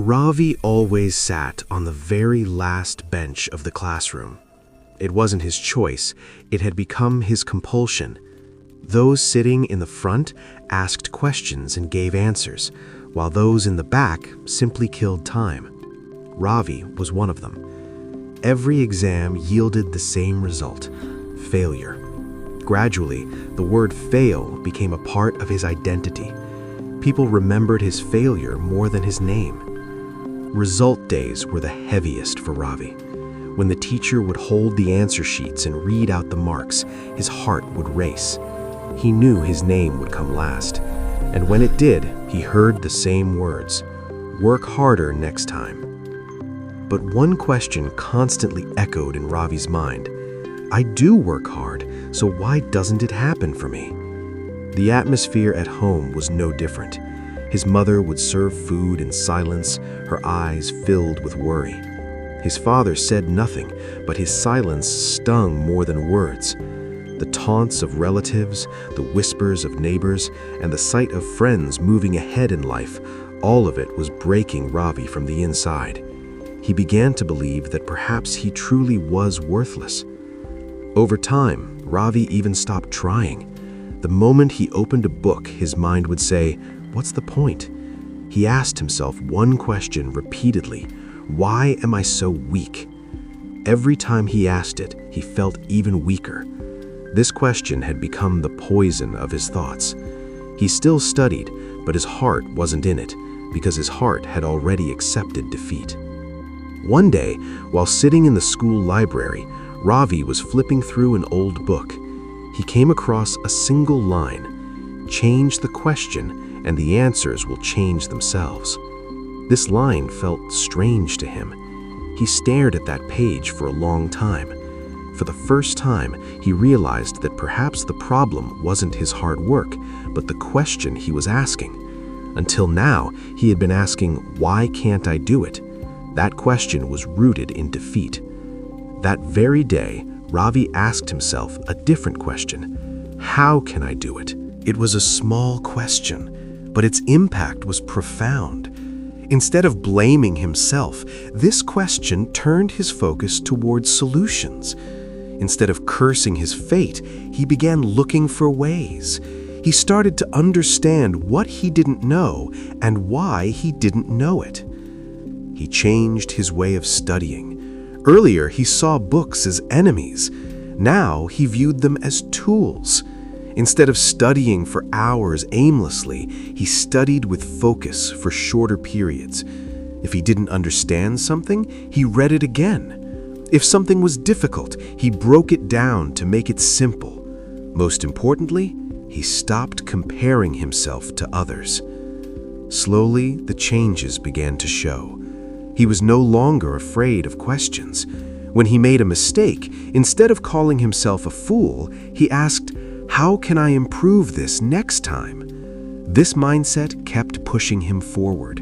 Ravi always sat on the very last bench of the classroom. It wasn't his choice, it had become his compulsion. Those sitting in the front asked questions and gave answers, while those in the back simply killed time. Ravi was one of them. Every exam yielded the same result: failure. Gradually, the word fail became a part of his identity. People remembered his failure more than his name. Result days were the heaviest for Ravi. When the teacher would hold the answer sheets and read out the marks, his heart would race. He knew his name would come last, and when it did, he heard the same words: "Work harder next time." But one question constantly echoed in Ravi's mind: I do work hard, so why doesn't it happen for me? The atmosphere at home was no different. His mother would serve food in silence, her eyes filled with worry. His father said nothing, but his silence stung more than words. The taunts of relatives, the whispers of neighbors, and the sight of friends moving ahead in life, all of it was breaking Ravi from the inside. He began to believe that perhaps he truly was worthless. Over time, Ravi even stopped trying. The moment he opened a book, his mind would say, "What's the point?" He asked himself one question repeatedly: why am I so weak? Every time he asked it, he felt even weaker. This question had become the poison of his thoughts. He still studied, but his heart wasn't in it, because his heart had already accepted defeat. One day, while sitting in the school library, Ravi was flipping through an old book. He came across a single line: "Change the question, and the answers will change themselves." This line felt strange to him. He stared at that page for a long time. For the first time, he realized that perhaps the problem wasn't his hard work, but the question he was asking. Until now, he had been asking, "Why can't I do it?" That question was rooted in defeat. That very day, Ravi asked himself a different question: how can I do it? It was a small question, but its impact was profound. Instead of blaming himself, this question turned his focus towards solutions. Instead of cursing his fate, he began looking for ways. He started to understand what he didn't know and why he didn't know it. He changed his way of studying. Earlier, he saw books as enemies. Now, he viewed them as tools. Instead of studying for hours aimlessly, he studied with focus for shorter periods. If he didn't understand something, he read it again. If something was difficult, he broke it down to make it simple. Most importantly, he stopped comparing himself to others. Slowly, the changes began to show. He was no longer afraid of questions. When he made a mistake, instead of calling himself a fool, he asked, "How can I improve this next time?" This mindset kept pushing him forward.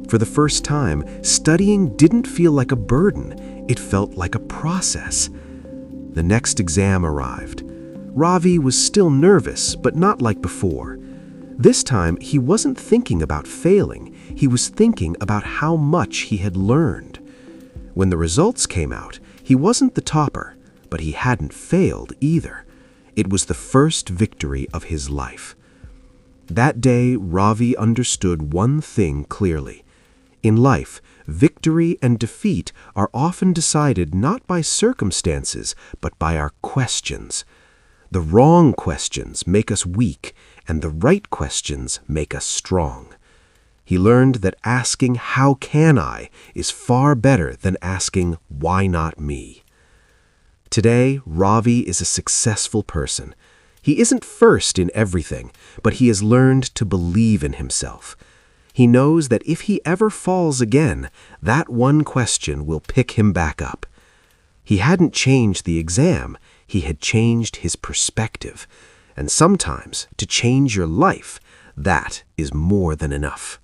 For the first time, studying didn't feel like a burden, it felt like a process. The next exam arrived. Ravi was still nervous, but not like before. This time, he wasn't thinking about failing, he was thinking about how much he had learned. When the results came out, he wasn't the topper, but he hadn't failed either. It was the first victory of his life. That day, Ravi understood one thing clearly. In life, victory and defeat are often decided not by circumstances, but by our questions. The wrong questions make us weak, and the right questions make us strong. He learned that asking "how can I" is far better than asking "why not me?" Today, Ravi is a successful person. He isn't first in everything, but he has learned to believe in himself. He knows that if he ever falls again, that one question will pick him back up. He hadn't changed the exam, he had changed his perspective. And sometimes, to change your life, that is more than enough.